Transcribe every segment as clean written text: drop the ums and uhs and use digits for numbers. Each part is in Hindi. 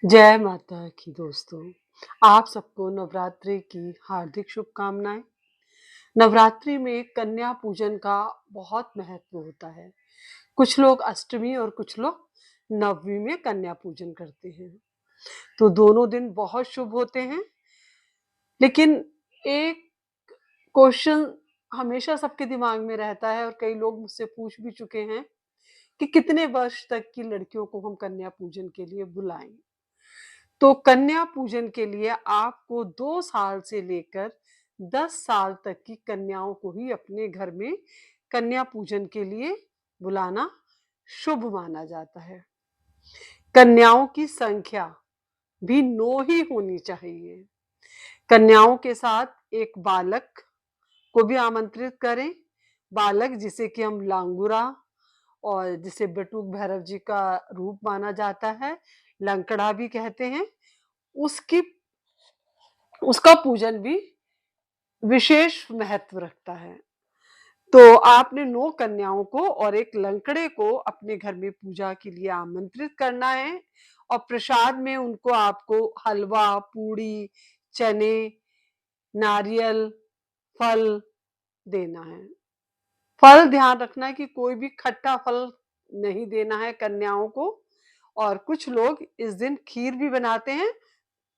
जय माता की दोस्तों, आप सबको नवरात्रि की हार्दिक शुभकामनाएँ। नवरात्रि में कन्या पूजन का बहुत महत्व होता है। कुछ लोग अष्टमी और कुछ लोग नवमी में कन्या पूजन करते हैं। तो दोनों दिन बहुत शुभ होते हैं। लेकिन एक क्वेश्चन हमेशा सबके दिमाग में रहता है और कई लोग मुझसे पूछ भी चुके हैं कि कितने वर्ष तक की लड़कियों को हम कन्या पूजन के लिए बुलाएँ? तो कन्या पूजन के लिए आपको 2 साल से लेकर 10 साल तक की कन्याओं को ही अपने घर में कन्या पूजन के लिए बुलाना शुभ माना जाता है। कन्याओं की संख्या भी 9 ही होनी चाहिए। कन्याओं के साथ एक बालक को भी आमंत्रित करें। बालक जिसे कि हम लांगुरा और जिसे बटुक भैरव जी का रूप माना जाता है, लंकड़ा भी कहते हैं। उसकी उसका पूजन भी विशेष महत्व रखता है। तो आपने 9 कन्याओं को और एक लंकड़े को अपने घर में पूजा के लिए आमंत्रित करना है और प्रसाद में उनको आपको हलवा, पूड़ी, चने, नारियल, फल देना है। फल ध्यान रखना है कि कोई भी खट्टा फल नहीं देना है कन्याओं को। और कुछ लोग इस दिन खीर भी बनाते हैं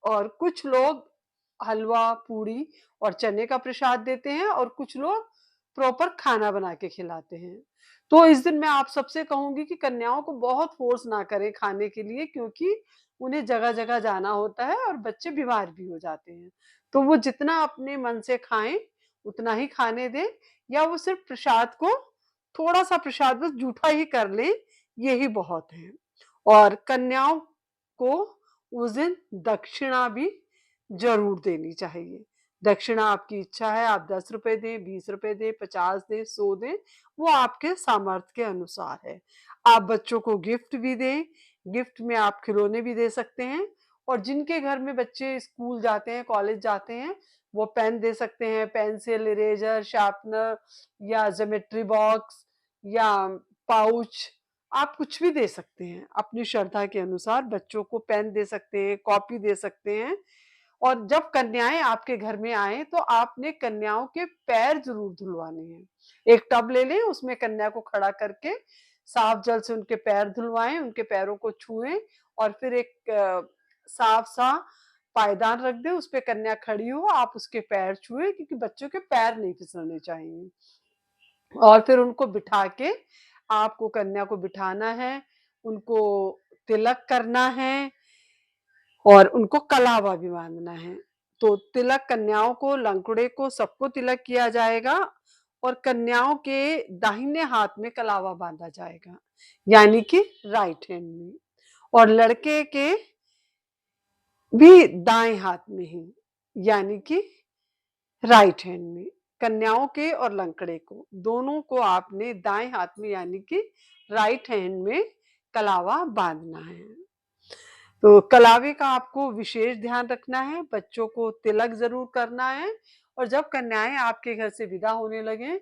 और कुछ लोग हलवा, पूड़ी और चने का प्रसाद देते हैं और कुछ लोग प्रॉपर खाना बना के खिलाते हैं। तो इस दिन मैं आप सबसे कहूँगी कि कन्याओं को बहुत फ़ोर्स ना करें खाने के लिए, क्योंकि उन्हें जगह-जगह जाना होता है और बच्चे बीमार भी हो जाते हैं। तो वो जितना अपने मन से खाएँ, उतना ही खाने दें, या वो सिर्फ़ प्रसाद को थोड़ा-सा प्रसाद बस जूठा ही कर लें, यही बहुत है। और कन्याओं को उस दिन दक्षिणा भी ज़रूर देनी चाहिए। दक्षिणा आपकी इच्छा है, आप ₹10 दें, ₹20 दें, 50 दें, 100 दें, वो आपके सामर्थ्य के अनुसार है। आप बच्चों को गिफ्ट भी दें, गिफ्ट में आप खिलौने भी दे सकते हैं। और जिनके घर में बच्चे स्कूल जाते हैं, कॉलेज जाते हैं, वो पेन दे सकते हैं, पेंसिल, इरेज़र, शार्पनर या ज्योमेट्री बॉक्स या पाउच, आप कुछ भी दे सकते हैं। अपनी श्रद्धा के अनुसार बच्चों को पेन दे सकते हैं, कॉपी दे सकते हैं। और जब कन्याएँ आपके घर में आएँ तो आपने कन्याओं के पैर ज़रूर धुलवाने हैं। एक टब ले लें, उसमें कन्या को खड़ा करके साफ जल से उनके पैर धुलवाएँ, उनके पैरों को छुएँ और फिर एक साफ-सा पायदान रख दें, उसपे कन्या खड़ी हो, आप उसके पैर छुएँ, क्योंकि बच्चों के पैर नहीं फिसलने चाहिए। और फिर उनको बिठा के आपको कन्या को बिठाना है, उनको तिलक करना है और उनको कलावा भी बाँधना है। तो तिलक कन्याओं को, लंगड़े को, सबको तिलक किया जाएगा और कन्याओं के दाहिने हाथ में कलावा बाँधा जाएगा, यानी कि राइट हैंड में, और लड़के के भी दाएँ हाथ में ही, यानी कि राइट हैंड में। कन्याओं के और लंकड़े को, दोनों को आपने दाएँ हाथ में यानी कि राइट हैंड में कलावा बाँधना है। तो कलावे का आपको विशेष ध्यान रखना है, बच्चों को तिलक ज़रूर करना है। और जब कन्याएँ आपके घर से विदा होने लगें,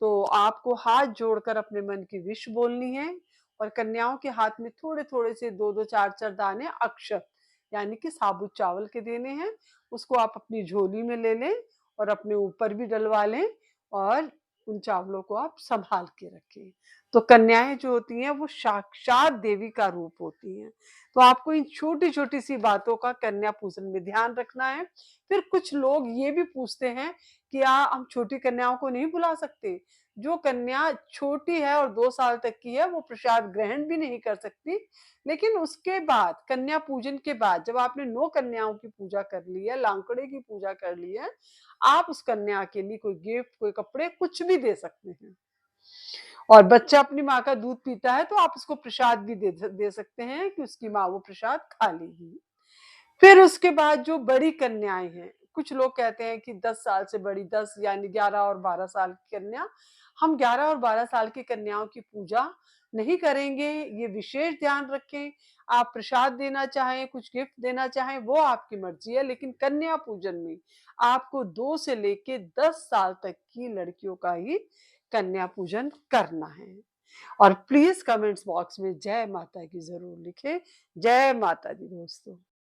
तो आपको हाथ जोड़कर अपने मन की विश बोलनी है और कन्याओं के हाथ में थोड़े-थोड़े से 2-2 4-4 दाने अक्षत, यानी कि साबुत चावल के देने हैं। उसको आप अपनी झोली में ले लें और अपने ऊपर भी डलवा लें और उन चावलों को आप सँभाल के रखें। तो कन्याएँ जो होती हैं वो साक्षात देवी का रूप होती हैं। तो आपको इन छोटी-छोटी सी बातों का कन्या पूजन में ध्यान रखना है। फिर कुछ लोग ये भी पूछते हैं कि क्या हम छोटी कन्याओं को नहीं बुला सकते? जो कन्या छोटी है और 2 साल तक की है, वो प्रसाद ग्रहण भी नहीं कर सकती। लेकिन उसके बाद, कन्या पूजन के बाद, जब आपने 9 कन्याओं की पूजा कर ली है, लांकड़े की पूजा कर ली है, आप उस कन्या के लिए कोई गिफ्ट, कोई कपड़े, कुछ भी दे सकते हैं। और बच्चा अपनी माँ का दूध पीता है तो आप उसको प्रसाद भी दे सकते हैं कि उसकी माँ वो प्रसाद खा लेगी। फिर उसके बाद जो बड़ी कन्याएँ हैं, कुछ लोग कहते हैं कि 10 साल से बड़ी, 10 यानी 11 और 12 साल की कन्या, हम 11 और 12 साल की कन्याओं की पूजा नहीं करेंगे, ये विशेष ध्यान रखें। आप प्रसाद देना चाहें, कुछ गिफ्ट देना चाहें, वो आपकी मर्ज़ी है, लेकिन कन्या पूजन में आपको 2 से लेके 10 साल तक की लड़कियों का ही कन्या पूजन करना है। और प्लीज़ कमेंट्स बॉक्स में जय माता की ज़रूर लिखें। जय माता दी दोस्तों।